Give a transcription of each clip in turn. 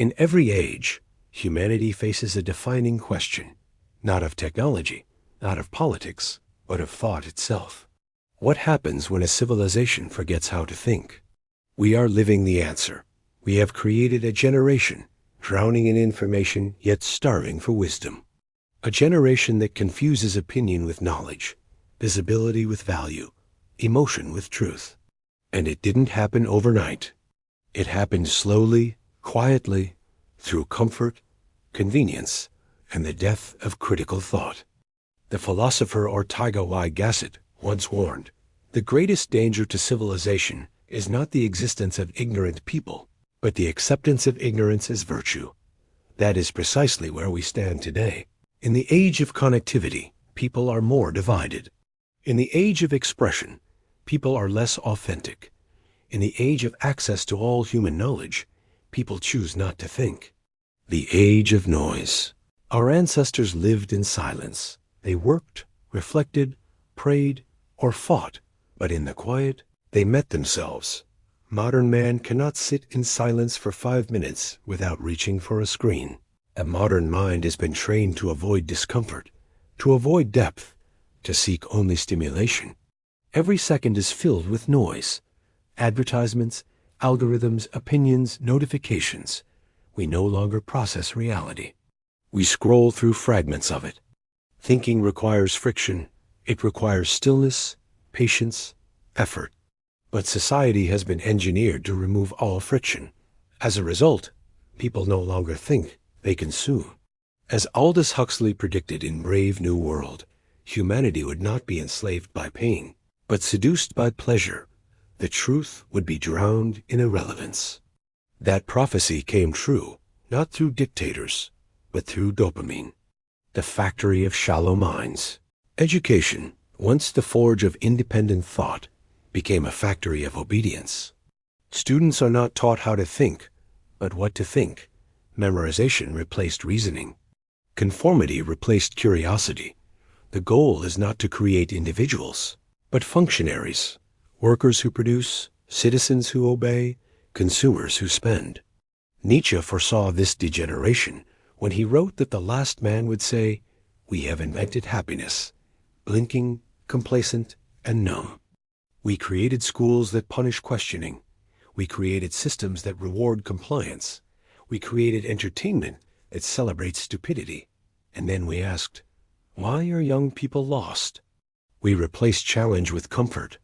In every age, humanity faces a defining question, not of technology, not of politics, but of thought itself. What happens when a civilization forgets how to think? We are living the answer. We have created a generation, drowning in information yet starving for wisdom. A generation that confuses opinion with knowledge, visibility with value, emotion with truth. And it didn't happen overnight. It happened slowly, quietly, through comfort, convenience, and the death of critical thought. The philosopher Ortega Y. Gasset once warned, "The greatest danger to civilization is not the existence of ignorant people, but the acceptance of ignorance as virtue." That is precisely where we stand today. In the age of connectivity, people are more divided. In the age of expression, people are less authentic. In the age of access to all human knowledge, people choose not to think. The age of noise. Our ancestors lived in silence. They worked, reflected, prayed, or fought, but in the quiet, they met themselves. Modern man cannot sit in silence for 5 minutes without reaching for a screen. A modern mind has been trained to avoid discomfort, to avoid depth, to seek only stimulation. Every second is filled with noise. Advertisements, algorithms, opinions, notifications. We no longer process reality. We scroll through fragments of it. Thinking requires friction. It requires stillness, patience, effort. But society has been engineered to remove all friction. As a result, people no longer think, they consume. As Aldous Huxley predicted in Brave New World, humanity would not be enslaved by pain, but seduced by pleasure. The truth would be drowned in irrelevance. That prophecy came true, not through dictators, but through dopamine, the factory of shallow minds. Education, once the forge of independent thought, became a factory of obedience. Students are not taught how to think, but what to think. Memorization replaced reasoning. Conformity replaced curiosity. The goal is not to create individuals, but functionaries. Workers who produce, citizens who obey, consumers who spend. Nietzsche foresaw this degeneration when he wrote that the last man would say, "We have invented happiness," blinking, complacent, and numb. We created schools that punish questioning. We created systems that reward compliance. We created entertainment that celebrates stupidity. And then we asked, why are young people lost? We replaced challenge with comfort,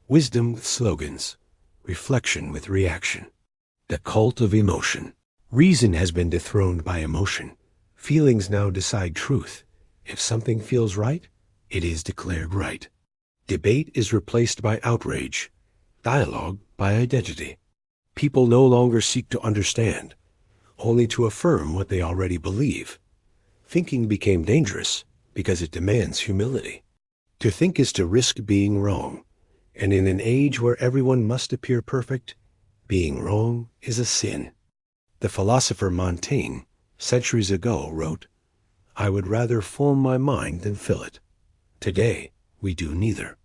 wisdom with slogans, reflection with reaction. The cult of emotion. Reason has been dethroned by emotion. Feelings now decide truth. If something feels right, it is declared right. Debate is replaced by outrage, dialogue by identity. People no longer seek to understand, only to affirm what they already believe. Thinking became dangerous because it demands humility. To think is to risk being wrong, and in an age where everyone must appear perfect, being wrong is a sin. The philosopher Montaigne, centuries ago, wrote, "I would rather form my mind than fill it." Today, we do neither.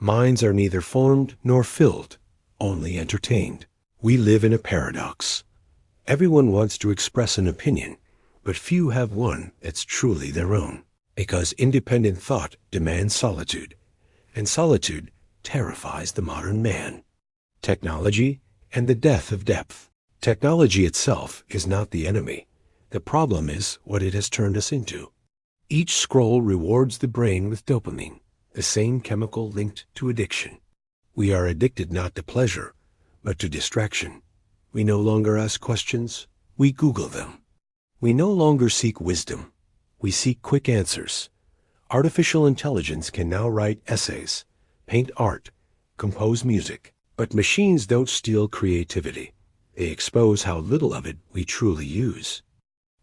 Minds are neither formed nor filled, only entertained. We live in a paradox. Everyone wants to express an opinion, but few have one that's truly their own, because independent thought demands solitude, and solitude terrifies the modern man. Technology and the death of depth. Technology itself is not the enemy. The problem is what it has turned us into. Each scroll rewards the brain with dopamine, the same chemical linked to addiction. We are addicted not to pleasure, but to distraction. We no longer ask questions, we Google them. We no longer seek wisdom, we seek quick answers. Artificial intelligence can now write essays, paint art, compose music, but machines don't steal creativity. They expose how little of it we truly use.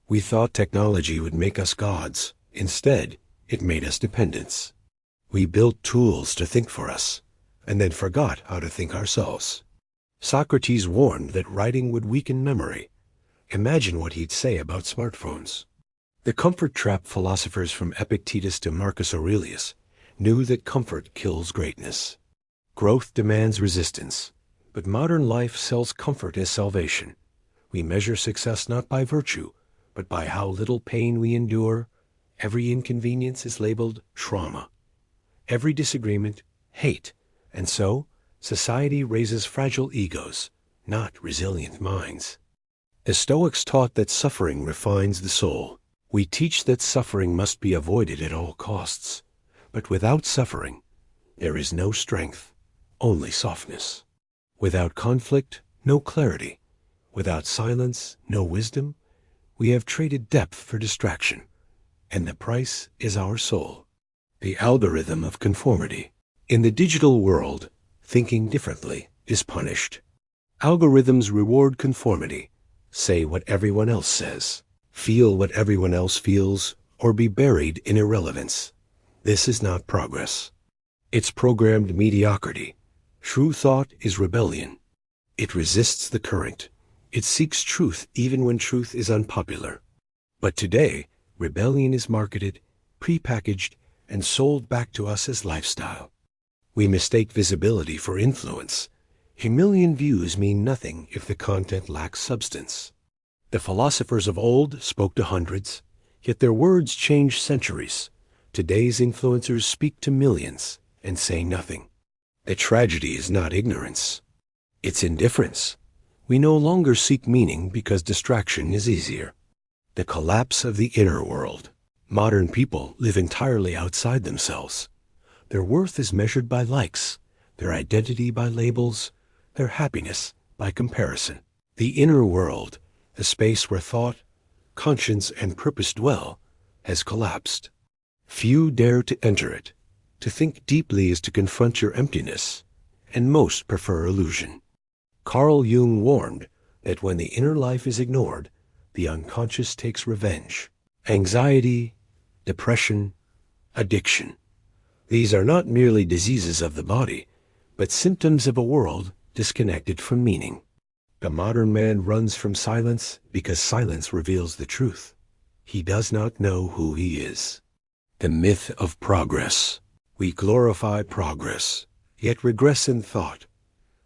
We thought technology would make us gods. Instead, it made us dependents. We built tools to think for us, and then forgot how to think ourselves. Socrates warned that writing would weaken memory. Imagine what he'd say about smartphones. The comfort trap philosophers from Epictetus to Marcus Aurelius knew that comfort kills greatness. Growth demands resistance, but modern life sells comfort as salvation. We measure success not by virtue, but by how little pain we endure. Every inconvenience is labeled trauma. Every disagreement, hate. And so, society raises fragile egos, not resilient minds. The Stoics taught that suffering refines the soul. We teach that suffering must be avoided at all costs. But without suffering, there is no strength, only softness. Without conflict, no clarity. Without silence, no wisdom. We have traded depth for distraction, and the price is our soul. The algorithm of conformity. In the digital world, thinking differently is punished. Algorithms reward conformity. Say what everyone else says, feel what everyone else feels, or be buried in irrelevance. This is not progress. It's programmed mediocrity. True thought is rebellion. It resists the current. It seeks truth even when truth is unpopular. But today, rebellion is marketed, prepackaged, and sold back to us as lifestyle. We mistake visibility for influence. A million views mean nothing if the content lacks substance. The philosophers of old spoke to hundreds, yet their words changed centuries. Today's influencers speak to millions and say nothing. The tragedy is not ignorance. It's indifference. We no longer seek meaning because distraction is easier. The collapse of the inner world. Modern people live entirely outside themselves. Their worth is measured by likes, their identity by labels, their happiness by comparison. The inner world, the space where thought, conscience, and purpose dwell, has collapsed. Few dare to enter it. To think deeply is to confront your emptiness, and most prefer illusion. Carl Jung warned that when the inner life is ignored, the unconscious takes revenge. Anxiety, depression, addiction. These are not merely diseases of the body, but symptoms of a world disconnected from meaning. The modern man runs from silence because silence reveals the truth. He does not know who he is. The myth of progress. We glorify progress, yet regress in thought.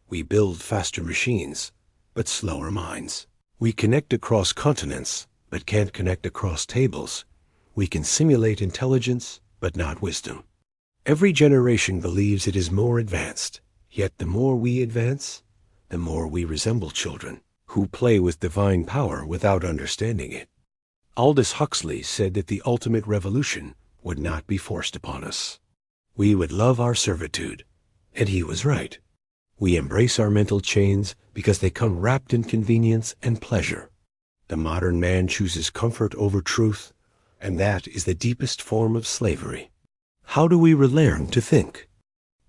We build faster machines, but slower minds. We connect across continents, but can't connect across tables. We can simulate intelligence, but not wisdom. Every generation believes it is more advanced, yet the more we advance, the more we resemble children who play with divine power without understanding it. Aldous Huxley said that the ultimate revolution would not be forced upon us. We would love our servitude, and he was right. We embrace our mental chains because they come wrapped in convenience and pleasure. The modern man chooses comfort over truth, and that is the deepest form of slavery. How do we relearn to think?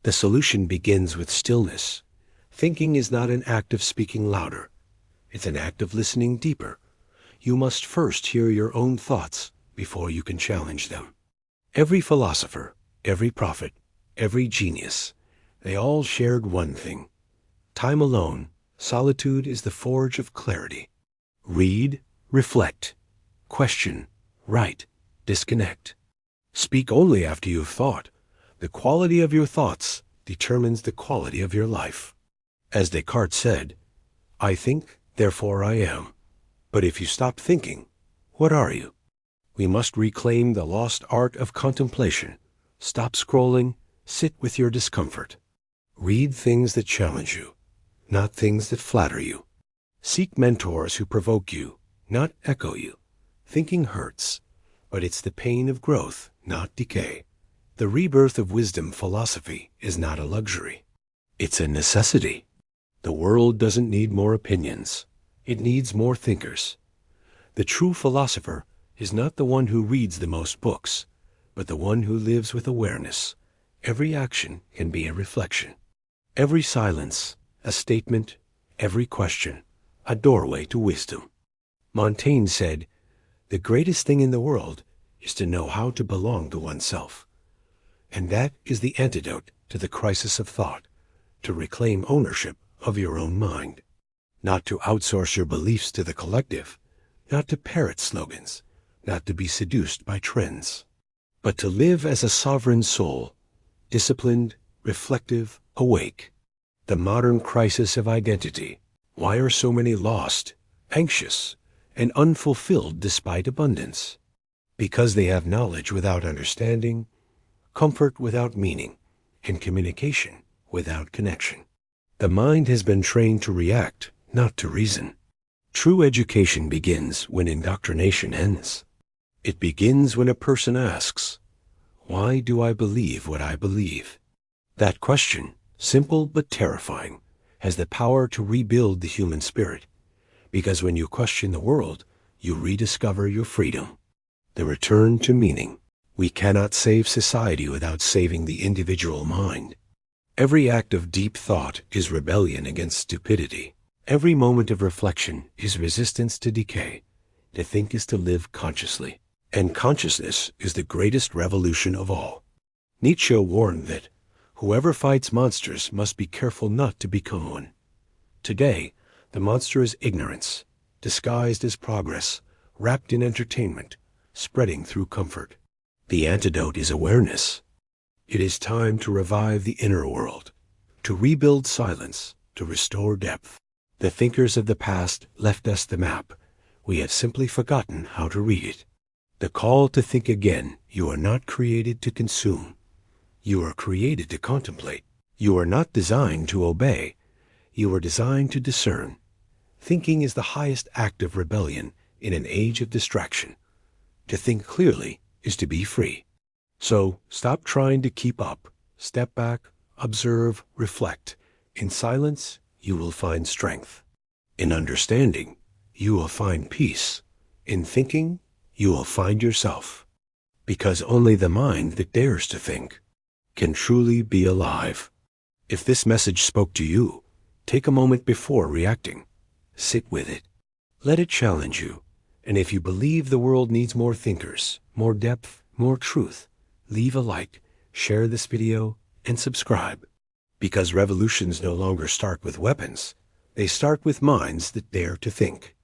The solution begins with stillness. Thinking is not an act of speaking louder. It's an act of listening deeper. You must first hear your own thoughts before you can challenge them. Every philosopher, every prophet, every genius, they all shared one thing. Time alone, solitude is the forge of clarity. Read, reflect, question, write, disconnect. Speak only after you've thought. The quality of your thoughts determines the quality of your life. As Descartes said, I think, therefore I am. But if you stop thinking, what are you? We must reclaim the lost art of contemplation. Stop scrolling, sit with your discomfort. Read things that challenge you, not things that flatter you. Seek mentors who provoke you, not echo you. Thinking hurts, but it's the pain of growth, not decay. The rebirth of wisdom philosophy is not a luxury. It's a necessity. The world doesn't need more opinions. It needs more thinkers. The true philosopher is not the one who reads the most books, but the one who lives with awareness. Every action can be a reflection. Every silence, a statement. Every question, a doorway to wisdom. Montaigne said, the greatest thing in the world is to know how to belong to oneself. And that is the antidote to the crisis of thought, to reclaim ownership of your own mind. Not to outsource your beliefs to the collective, not to parrot slogans, not to be seduced by trends, but to live as a sovereign soul, disciplined, reflective, awake. The modern crisis of identity. Why are so many lost? anxious, and unfulfilled despite abundance, because they have knowledge without understanding, comfort without meaning, and communication without connection. The mind has been trained to react, not to reason. True education begins when indoctrination ends. It begins when a person asks, "Why do I believe what I believe?" That question, simple but terrifying, has the power to rebuild the human spirit, because when you question the world, you rediscover your freedom. The return to meaning. We cannot save society without saving the individual mind. Every act of deep thought is rebellion against stupidity. Every moment of reflection is resistance to decay. To think is to live consciously, and consciousness is the greatest revolution of all. Nietzsche warned that whoever fights monsters must be careful not to become one. Today, the monster is ignorance, disguised as progress, wrapped in entertainment, spreading through comfort. The antidote is awareness. It is time to revive the inner world, to rebuild silence, to restore depth. The thinkers of the past left us the map. We have simply forgotten how to read it. The call to think again. You are not created to consume. You are created to contemplate. You are not designed to obey. You are designed to discern. Thinking is the highest act of rebellion in an age of distraction. To think clearly is to be free. So stop trying to keep up. Step back, observe, reflect. In silence, you will find strength. In understanding, you will find peace. In thinking, you will find yourself. Because only the mind that dares to think can truly be alive. If this message spoke to you, take a moment before reacting. Sit with it. Let it challenge you. And if you believe the world needs more thinkers, more depth, more truth, leave a like, share this video, and subscribe. Because revolutions no longer start with weapons. They start with minds that dare to think.